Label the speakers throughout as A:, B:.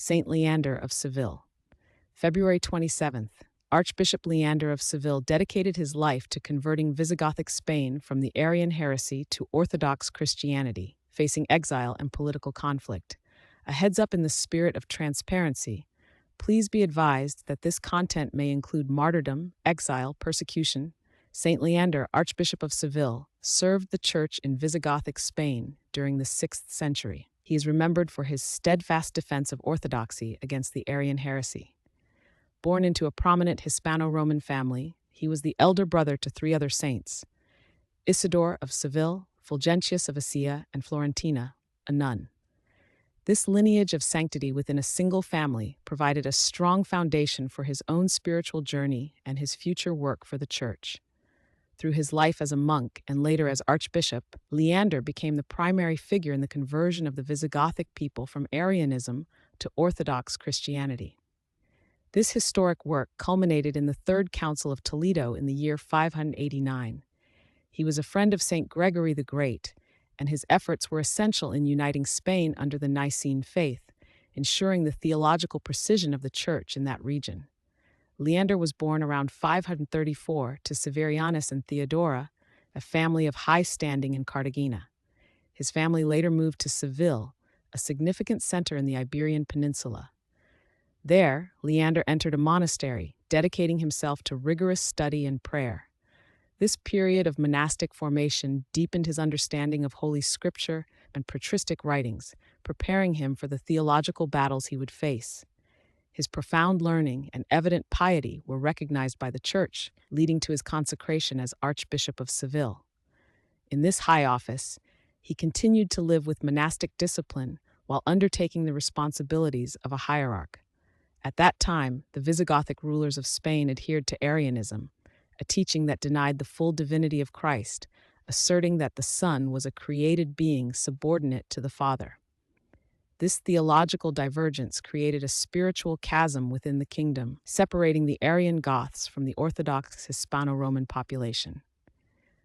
A: Saint Leander of Seville. February 27th, Archbishop Leander of Seville dedicated his life to converting Visigothic Spain from the Arian heresy to Orthodox Christianity, facing exile and political conflict. A heads up in the spirit of transparency. Please be advised that this content may include martyrdom, exile, persecution. Saint Leander, Archbishop of Seville, served the Church in Visigothic Spain during the 6th century. He is remembered for his steadfast defense of orthodoxy against the Arian heresy. Born into a prominent Hispano-Roman family, he was the elder brother to 3 other saints: Isidore of Seville, Fulgentius of Assia, and Florentina, a nun. This lineage of sanctity within a single family provided a strong foundation for his own spiritual journey and his future work for the Church. Through his life as a monk and later as archbishop, Leander became the primary figure in the conversion of the Visigothic people from Arianism to Orthodox Christianity. This historic work culminated in the Third Council of Toledo in the year 589. He was a friend of St. Gregory the Great, and his efforts were essential in uniting Spain under the Nicene faith, ensuring the theological precision of the Church in that region. Leander was born around 534 to Severianus and Theodora, a family of high standing in Cartagena. His family later moved to Seville, a significant center in the Iberian Peninsula. There, Leander entered a monastery, dedicating himself to rigorous study and prayer. This period of monastic formation deepened his understanding of Holy Scripture and patristic writings, preparing him for the theological battles he would face. His profound learning and evident piety were recognized by the Church, leading to his consecration as Archbishop of Seville. In this high office, he continued to live with monastic discipline while undertaking the responsibilities of a hierarch. At that time, the Visigothic rulers of Spain adhered to Arianism, a teaching that denied the full divinity of Christ, asserting that the Son was a created being subordinate to the Father. This theological divergence created a spiritual chasm within the kingdom, separating the Arian Goths from the Orthodox Hispano-Roman population.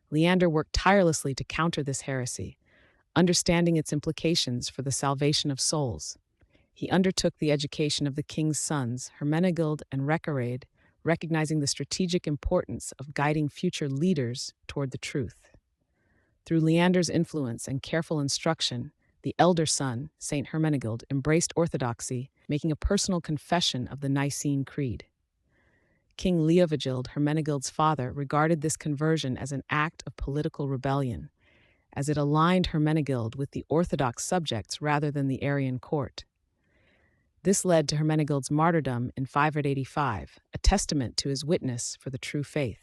A: Leander worked tirelessly to counter this heresy, understanding its implications for the salvation of souls. He undertook the education of the king's sons, Hermenegild and Reccared, recognizing the strategic importance of guiding future leaders toward the truth. Through Leander's influence and careful instruction, the elder son, Saint Hermenegild, embraced orthodoxy, making a personal confession of the Nicene Creed. King Leovigild, Hermenegild's father, regarded this conversion as an act of political rebellion, as it aligned Hermenegild with the Orthodox subjects rather than the Arian court. This led to Hermenegild's martyrdom in 585, a testament to his witness for the true faith.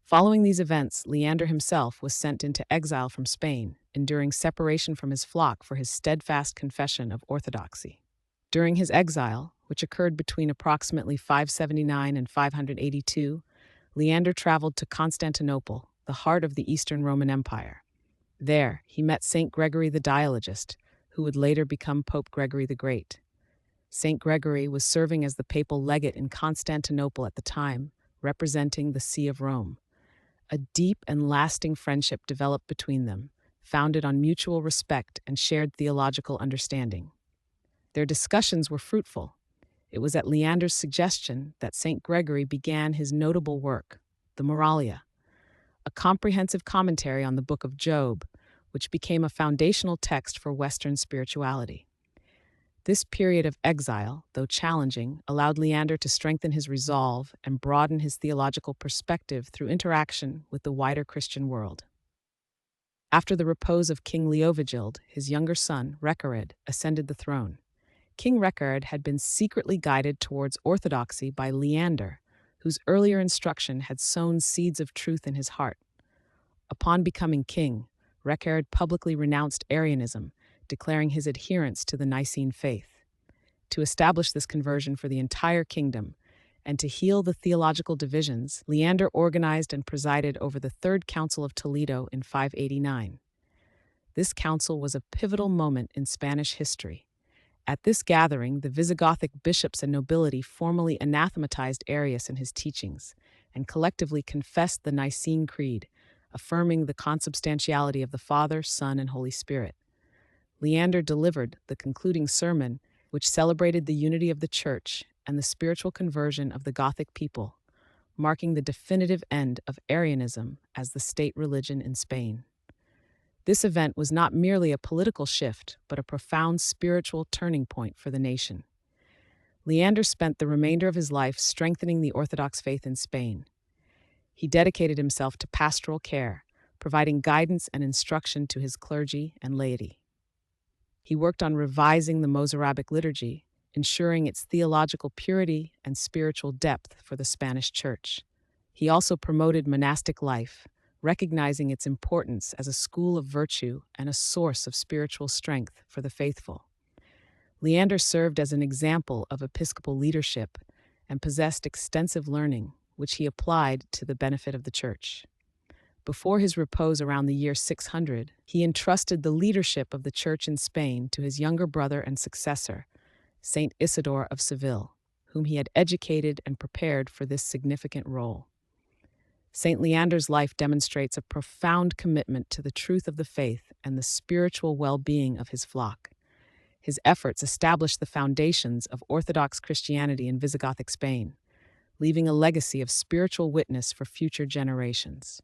A: Following these events, Leander himself was sent into exile from Spain, enduring separation from his flock for his steadfast confession of orthodoxy. During his exile, which occurred between approximately 579 and 582, Leander traveled to Constantinople, the heart of the Eastern Roman Empire. There, he met St. Gregory the Dialogist, who would later become Pope Gregory the Great. St. Gregory was serving as the papal legate in Constantinople at the time, representing the See of Rome. A deep and lasting friendship developed between them, founded on mutual respect and shared theological understanding. Their discussions were fruitful. It was at Leander's suggestion that St. Gregory began his notable work, the Moralia, a comprehensive commentary on the Book of Job, which became a foundational text for Western spirituality. This period of exile, though challenging, allowed Leander to strengthen his resolve and broaden his theological perspective through interaction with the wider Christian world. After the repose of King Leovigild, his younger son, Reccared, ascended the throne. King Reccared had been secretly guided towards orthodoxy by Leander, whose earlier instruction had sown seeds of truth in his heart. Upon becoming king, Reccared publicly renounced Arianism, declaring his adherence to the Nicene faith. To establish this conversion for the entire kingdom and to heal the theological divisions, Leander organized and presided over the Third Council of Toledo in 589. This council was a pivotal moment in Spanish history. At this gathering, the Visigothic bishops and nobility formally anathematized Arius and his teachings, and collectively confessed the Nicene Creed, affirming the consubstantiality of the Father, Son, and Holy Spirit. Leander delivered the concluding sermon, which celebrated the unity of the Church and the spiritual conversion of the Gothic people, marking the definitive end of Arianism as the state religion in Spain. This event was not merely a political shift, but a profound spiritual turning point for the nation. Leander spent the remainder of his life strengthening the Orthodox faith in Spain. He dedicated himself to pastoral care, providing guidance and instruction to his clergy and laity. He worked on revising the Mozarabic liturgy, ensuring its theological purity and spiritual depth for the Spanish Church. He also promoted monastic life, recognizing its importance as a school of virtue and a source of spiritual strength for the faithful. Leander served as an example of episcopal leadership and possessed extensive learning, which he applied to the benefit of the Church. Before his repose around the year 600, he entrusted the leadership of the Church in Spain to his younger brother and successor, Saint Isidore of Seville, whom he had educated and prepared for this significant role. Saint Leander's life demonstrates a profound commitment to the truth of the faith and the spiritual well-being of his flock. His efforts established the foundations of Orthodox Christianity in Visigothic Spain, leaving a legacy of spiritual witness for future generations.